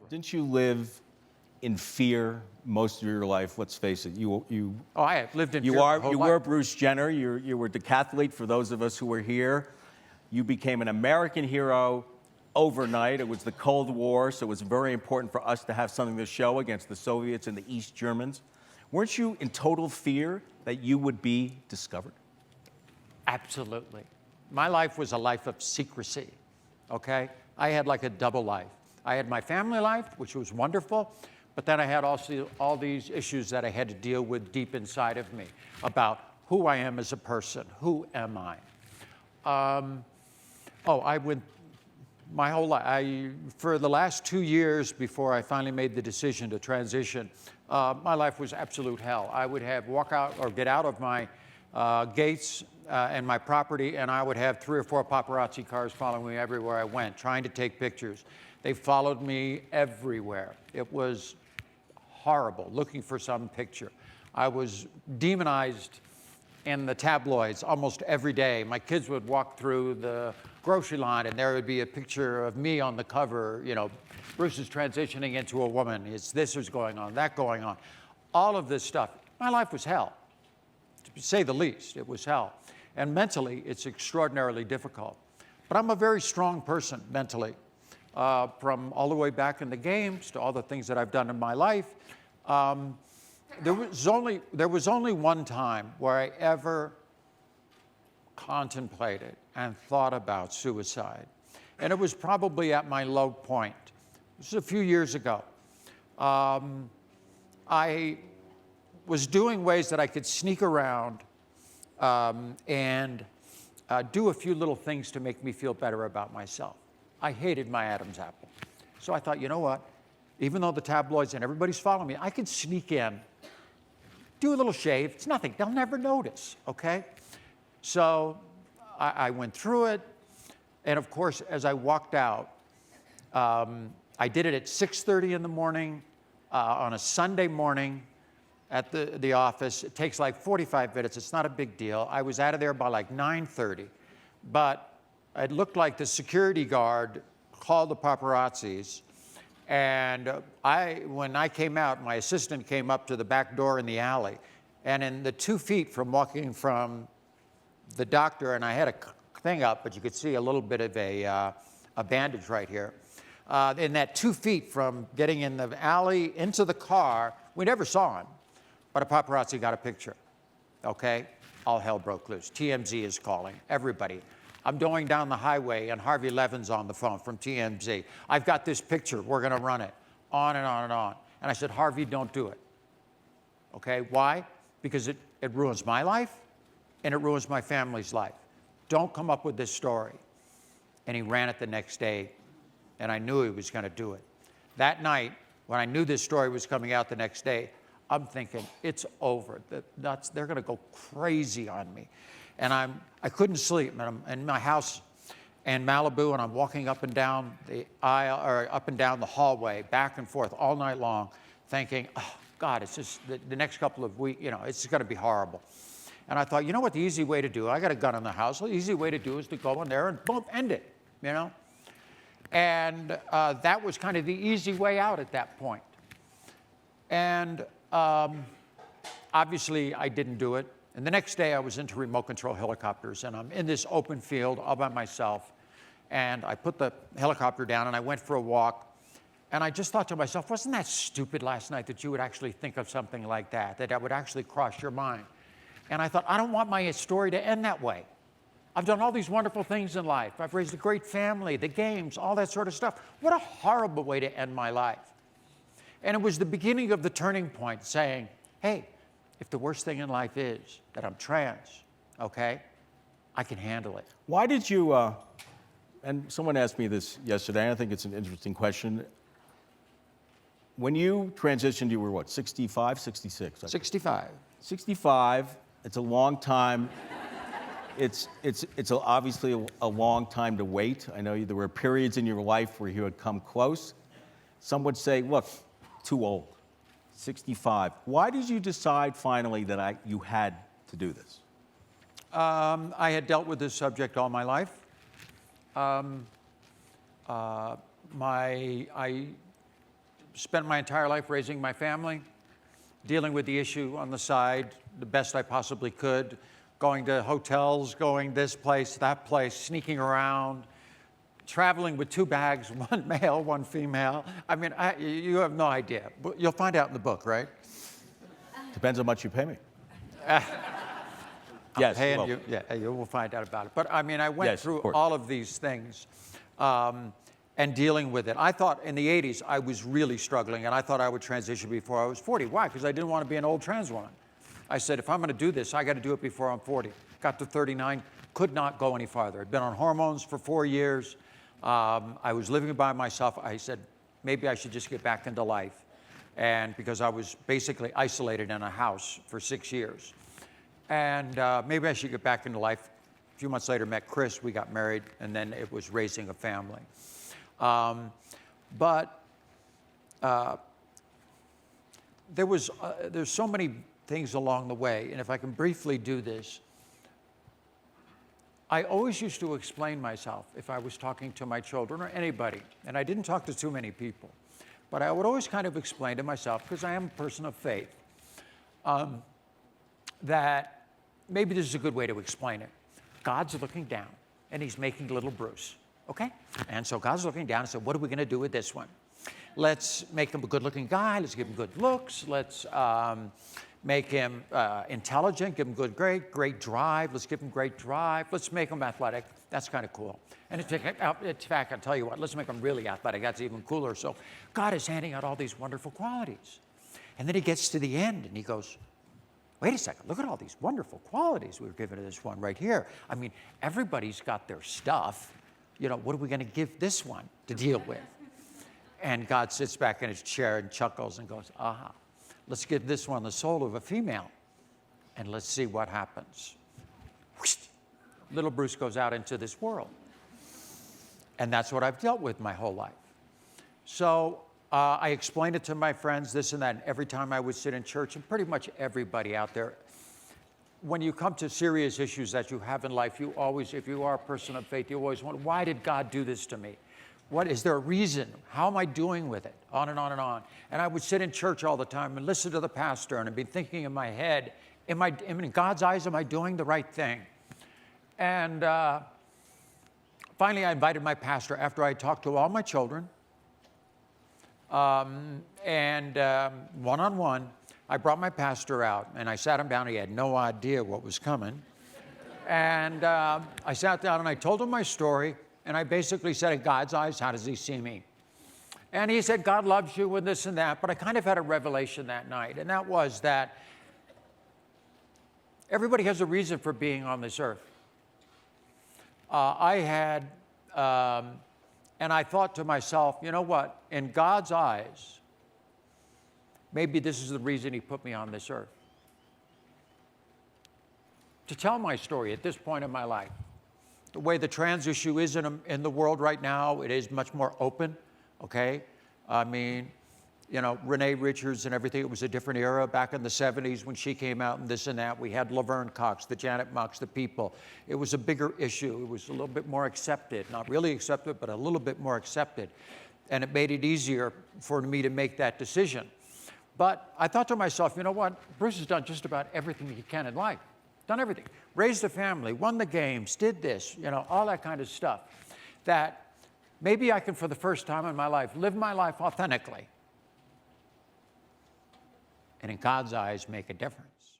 Didn't you live in fear most of your life? Let's face it. Oh, I have lived in fear. You were Bruce Jenner. You were decathlete for those of us who were here. You became an American hero overnight. It was the Cold War, so it was very important for us to have something to show against the Soviets and the East Germans. Weren't you in total fear that you would be discovered? Absolutely. My life was a life of secrecy, okay? I had like a double life. I had my family life, which was wonderful, but then I had also all these issues that I had to deal with deep inside of me about who I am as a person. Who am I? I went my whole life. For the last 2 years before I finally made the decision to transition, my life was absolute hell. I would walk out or get out of my gates and my property, and I would have 3 or 4 paparazzi cars following me everywhere I went, trying to take pictures. They followed me everywhere. It was horrible, looking for some picture. I was demonized in the tabloids almost every day. My kids would walk through the grocery line, and there would be a picture of me on the cover. You know, Bruce is transitioning into a woman. This is going on, that going on. All of this stuff. My life was hell, to say the least. It was hell. And mentally, it's extraordinarily difficult. But I'm a very strong person mentally. From all the way back in the games to all the things that I've done in my life. There was only one time where I ever contemplated and thought about suicide. And it was probably at my low point. This was a few years ago. I was doing ways that I could sneak around and do a few little things to make me feel better about myself. I hated my Adam's apple. So I thought, you know what? Even though the tabloids and everybody's following me, I could sneak in, do a little shave. It's nothing. They'll never notice, okay? So I went through it. And of course, as I walked out, I did it at 6:30 in the morning on a Sunday morning at the office. It takes like 45 minutes. It's not a big deal. I was out of there by like 9:30. But it looked like the security guard called the paparazzis. And when I came out, my assistant came up to the back door in the alley. And in the 2 feet from walking from the doctor, and I had a thing up, but you could see a little bit of a bandage right here. In that 2 feet from getting in the alley into the car, we never saw him, but a paparazzi got a picture, okay? All hell broke loose. TMZ is calling, everybody. I'm going down the highway, and Harvey Levin's on the phone from TMZ. I've got this picture. We're going to run it. On and on and on. And I said, Harvey, don't do it. Okay? Why? Because it ruins my life, and it ruins my family's life. Don't come up with this story. And he ran it the next day, and I knew he was going to do it. That night, when I knew this story was coming out the next day, I'm thinking, it's over. They're going to go crazy on me. And I couldn't sleep. And I'm in my house in Malibu, and I'm walking up and down the aisle, or up and down the hallway, back and forth all night long, thinking, oh, God, it's just the next couple of weeks, it's going to be horrible. And I thought, you know what the easy way to do? I got a gun in the house. The easy way to do is to go in there and boom, end it, And that was kind of the easy way out at that point. And obviously, I didn't do it. And the next day, I was into remote control helicopters, and I'm in this open field all by myself. And I put the helicopter down, and I went for a walk. And I just thought to myself, wasn't that stupid last night that you would actually think of something like that would actually cross your mind? And I thought, I don't want my story to end that way. I've done all these wonderful things in life. I've raised a great family, the games, all that sort of stuff. What a horrible way to end my life. And it was the beginning of the turning point, saying, hey, if the worst thing in life is that I'm trans, okay, I can handle it. Why did you, and someone asked me this yesterday, and I think it's an interesting question. When you transitioned, you were what, 65, 66? 65. 65, it's a long time. It's obviously a long time to wait. I know there were periods in your life where you had come close. Some would say, look, too old. 65. Why did you decide finally that you had to do this? I had dealt with this subject all my life. spent my entire life raising my family, dealing with the issue on the side the best I possibly could, going to hotels, going this place, that place, sneaking around, traveling with 2 bags, one male, one female. I mean, you have no idea. You'll find out in the book, right? Depends how much you pay me. I'm Yes, paying well. you. Yeah, you will find out about it. But I mean, I went Yes, of through course. all of these things and dealing with it. I thought in the 80s I was really struggling, and I thought I would transition before I was 40. Why? Because I didn't want to be an old trans woman. I said, if I'm going to do this, I got to do it before I'm 40. Got to 39, could not go any farther. I'd been on hormones for 4 years. I was living by myself. I said, maybe I should just get back into life. And because I was basically isolated in a house for 6 years. And maybe I should get back into life. A few months later, met Chris, we got married, and then it was raising a family. There's so many things along the way, and if I can briefly do this, I always used to explain myself if I was talking to my children or anybody, and I didn't talk to too many people, but I would always kind of explain to myself, because I am a person of faith, that maybe this is a good way to explain it. God's looking down, and he's making little Bruce, okay? And so God's looking down and said, what are we going to do with this one? Let's make him a good-looking guy. Let's give him good looks. Let's make him intelligent, give him great drive. Let's give him great drive. Let's make him athletic. That's kind of cool. And in fact, I'll tell you what, let's make him really athletic. That's even cooler. So God is handing out all these wonderful qualities. And then he gets to the end, and he goes, wait a second, look at all these wonderful qualities we were given to this one right here. I mean, everybody's got their stuff. You know, what are we going to give this one to deal with? And God sits back in his chair and chuckles and goes, aha, let's give this one the soul of a female, and let's see what happens. Whoosh! Little Bruce goes out into this world. And that's what I've dealt with my whole life. So I explained it to my friends, this and that, and every time I would sit in church, and pretty much everybody out there, when you come to serious issues that you have in life, you always, if you are a person of faith, you always wonder, why did God do this to me? What, is there a reason? How am I doing with it? On and on and on. And I would sit in church all the time and listen to the pastor, and I'd be thinking in my head, in God's eyes, am I doing the right thing? And finally, I invited my pastor after I talked to all my children, one-on-one, I brought my pastor out, and I sat him down. He had no idea what was coming. And I sat down, and I told him my story, and I basically said, in God's eyes, how does he see me? And he said, God loves you and this and that, but I kind of had a revelation that night, and that was that everybody has a reason for being on this earth. And I thought to myself, you know what? In God's eyes, maybe this is the reason he put me on this earth. To tell my story at this point in my life. The way the trans issue is in the world right now, it is much more open, okay? I mean, you know, Renee Richards and everything, it was a different era back in the 70s when she came out and this and that. We had Laverne Cox, the Janet Mox, the People. It was a bigger issue. It was a little bit more accepted. Not really accepted, but a little bit more accepted. And it made it easier for me to make that decision. But I thought to myself, you know what? Bruce has done just about everything he can in life. Done everything. Raised a family, won the games, did this, you know, all that kind of stuff. That maybe I can, for the first time in my life, live my life authentically. And in God's eyes, make a difference.